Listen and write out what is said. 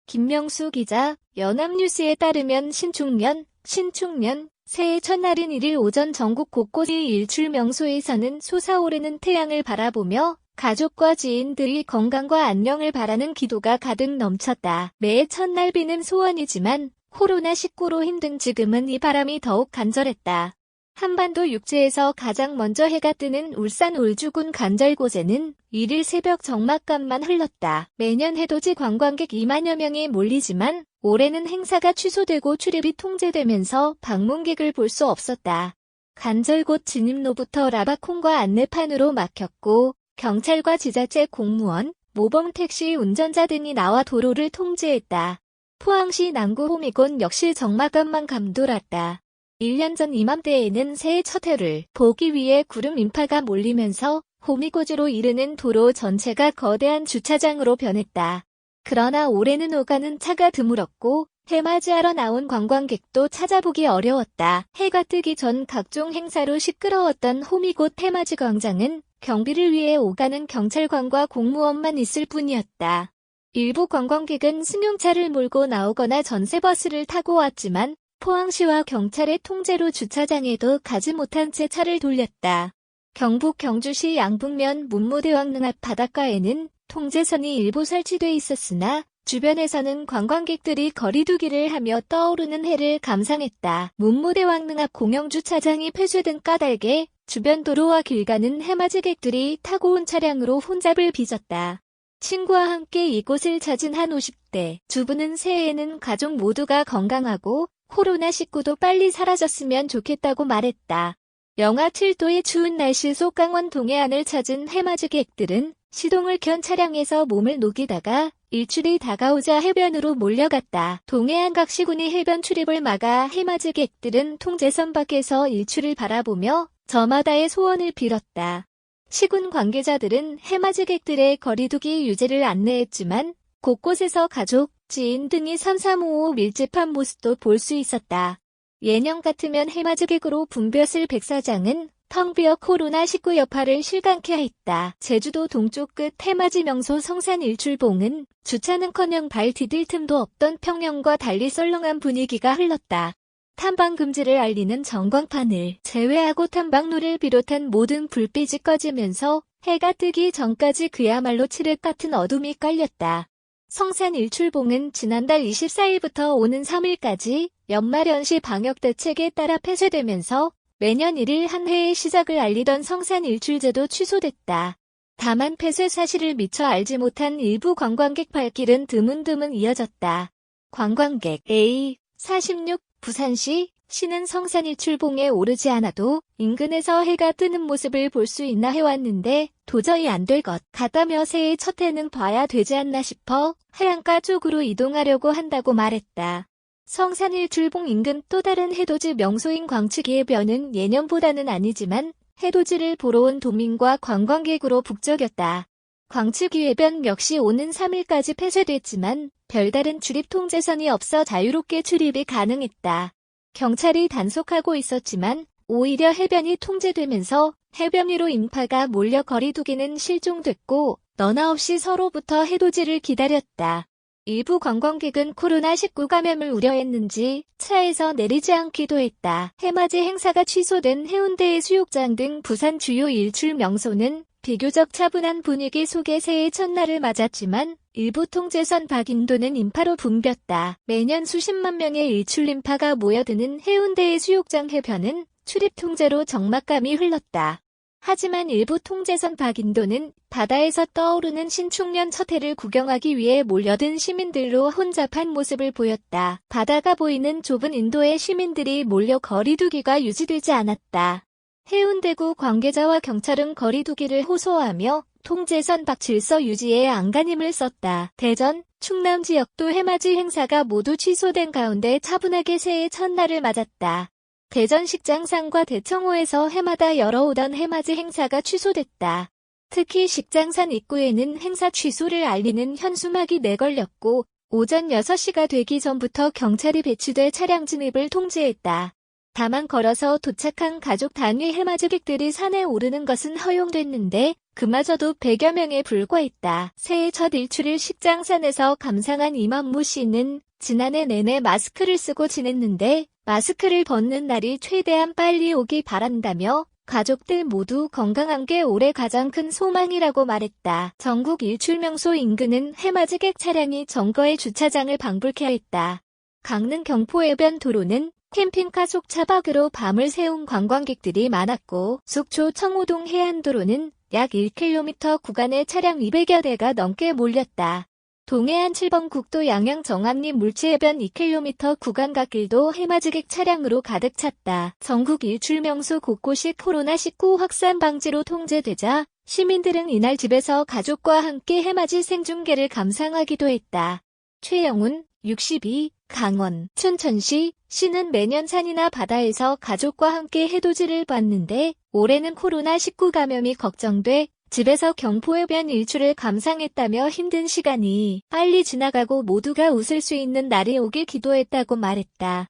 김명수 기자, 연합뉴스에 따르면 신축년, 새해 첫날인 1일 오전 전국 곳곳의 일출 명소에서는 솟아오르는 태양을 바라보며 가족과 지인들이 건강과 안녕을 바라는 기도가 가득 넘쳤다. 매해 첫날 비는 소원이지만 코로나19로 힘든 지금은 이 바람이 더욱 간절했다. 한반도 육지에서 가장 먼저 해가 뜨는 울산 울주군 간절곶에는 1일 새벽 적막감만 흘렀다. 매년 해돋이 관광객 2만여 명이 몰리지만 올해는 행사가 취소되고 출입이 통제되면서 방문객을 볼 수 없었다. 간절곶 진입로부터 라바콘과 안내판으로 막혔고 경찰과 지자체 공무원, 모범택시 운전자 등이 나와 도로를 통제했다. 포항시 남구 호미곶 역시 적막감만 감돌았다. 1년 전 이맘때에는 새해 첫 해를 보기 위해 구름 인파가 몰리면서 호미곶으로 이르는 도로 전체가 거대한 주차장으로 변했다. 그러나 올해는 오가는 차가 드물었고 해맞이하러 나온 관광객도 찾아보기 어려웠다. 해가 뜨기 전 각종 행사로 시끄러웠던 호미곶 해맞이 광장은 경비를 위해 오가는 경찰관과 공무원만 있을 뿐이었다. 일부 관광객은 승용차를 몰고 나오거나 전세버스를 타고 왔지만 포항시와 경찰의 통제로 주차장에도 가지 못한 채 차를 돌렸다. 경북 경주시 양북면 문무대왕릉 앞 바닷가에는 통제선이 일부 설치돼 있었으나 주변에서는 관광객들이 거리두기를 하며 떠오르는 해를 감상했다. 문무대왕릉 앞 공영주차장이 폐쇄된 까닭에 주변 도로와 길 가는 해맞이객들이 타고 온 차량으로 혼잡을 빚었다. 친구와 함께 이곳을 찾은 한 50대 주부는 새해에는 가족 모두가 건강하고 코로나19도 빨리 사라졌으면 좋겠다고 말했다. 영하 7도의 추운 날씨 속 강원 동해안을 찾은 해맞이객들은 시동을 켠 차량에서 몸을 녹이다가 일출이 다가오자 해변으로 몰려갔다. 동해안 각 시군이 해변 출입을 막아 해맞이객들은 통제선 밖에서 일출을 바라보며 저마다의 소원을 빌었다. 시군 관계자들은 해맞이객들의 거리두기 유지를 안내했지만 곳곳에서 가족, 지인 등이 삼삼오오 밀집한 모습도 볼 수 있었다. 예년 같으면 해맞이객으로 붐볐을 백사장은 텅 비어 코로나19 여파를 실감케 했다. 제주도 동쪽 끝 해맞이 명소 성산일출봉은 주차는커녕 발 디딜 틈도 없던 평년과 달리 썰렁한 분위기가 흘렀다. 탐방 금지를 알리는 전광판을 제외하고 탐방로를 비롯한 모든 불빛이 꺼지면서 해가 뜨기 전까지 그야말로 칠흑 같은 어둠이 깔렸다. 성산일출봉은 지난달 24일부터 오는 3일까지 연말연시 방역대책에 따라 폐쇄되면서 매년 1일 한 해의 시작을 알리던 성산일출제도 취소됐다. 다만 폐쇄 사실을 미처 알지 못한 일부 관광객 발길은 드문드문 이어졌다. 관광객 A46 부산시 시는 성산일출봉에 오르지 않아도 인근에서 해가 뜨는 모습을 볼 수 있나 해왔는데 도저히 안 될 것 같다며 새해 첫 해는 봐야 되지 않나 싶어 해안가 쪽으로 이동하려고 한다고 말했다. 성산일출봉 인근 또 다른 해돋이 명소인 광치기해변은 예년보다는 아니지만 해돋이를 보러 온 도민과 관광객으로 북적였다. 광치기해변 역시 오는 3일까지 폐쇄됐지만 별다른 출입 통제선이 없어 자유롭게 출입이 가능했다. 경찰이 단속하고 있었지만 오히려 해변이 통제되면서 해변 위로 인파가 몰려 거리두기는 실종됐고 너나 없이 서로부터 해돋이를 기다렸다. 일부 관광객은 코로나19 감염을 우려했는지 차에서 내리지 않기도 했다. 해맞이 행사가 취소된 해운대의 수욕장 등 부산 주요 일출 명소는 비교적 차분한 분위기 속에 새해 첫날을 맞았지만 일부 통제선 밖 인도는 인파로 붐볐다. 매년 수십만 명의 일출 인파가 모여드는 해운대의 수욕장 해변은 출입 통제로 적막감이 흘렀다. 하지만 일부 통제선 밖 인도는 바다에서 떠오르는 신축년 첫 해를 구경하기 위해 몰려든 시민들로 혼잡한 모습을 보였다. 바다가 보이는 좁은 인도에 시민들이 몰려 거리두기가 유지되지 않았다. 해운대구 관계자와 경찰은 거리두기를 호소하며 통제선 밖 질서 유지에 안간힘을 썼다. 대전, 충남 지역도 해맞이 행사가 모두 취소된 가운데 차분하게 새해 첫날을 맞았다. 대전 식장산과 대청호에서 해마다 열어오던 해맞이 행사가 취소됐다. 특히 식장산 입구에는 행사 취소를 알리는 현수막이 내걸렸고 오전 6시가 되기 전부터 경찰이 배치돼 차량 진입을 통제했다. 다만 걸어서 도착한 가족 단위 해맞이객들이 산에 오르는 것은 허용됐는데 그마저도 100여 명에 불과했다. 새해 첫 일출을 식장산에서 감상한 이만무 씨는 지난해 내내 마스크를 쓰고 지냈는데 마스크를 벗는 날이 최대한 빨리 오기 바란다며 가족들 모두 건강한 게 올해 가장 큰 소망이라고 말했다. 전국 일출 명소 인근은 해맞이객 차량이 정거해 주차장을 방불케 했다. 강릉 경포해변 도로는 캠핑카 속 차박으로 밤을 새운 관광객들이 많았고 속초 청호동 해안도로는 약 1km 구간에 차량 200여 대가 넘게 몰렸다. 동해안 7번 국도 양양 정암리 물치해변 2km 구간 갓길도 해맞이객 차량으로 가득 찼다. 전국 일출 명소 곳곳이 코로나19 확산 방지로 통제되자 시민들은 이날 집에서 가족과 함께 해맞이 생중계를 감상하기도 했다. 최영훈, 62, 강원, 춘천시 시는 매년 산이나 바다에서 가족과 함께 해돋이를 봤는데 올해는 코로나19 감염이 걱정돼 집에서 경포해변 일출을 감상했다며 힘든 시간이 빨리 지나가고 모두가 웃을 수 있는 날이 오길 기도했다고 말했다.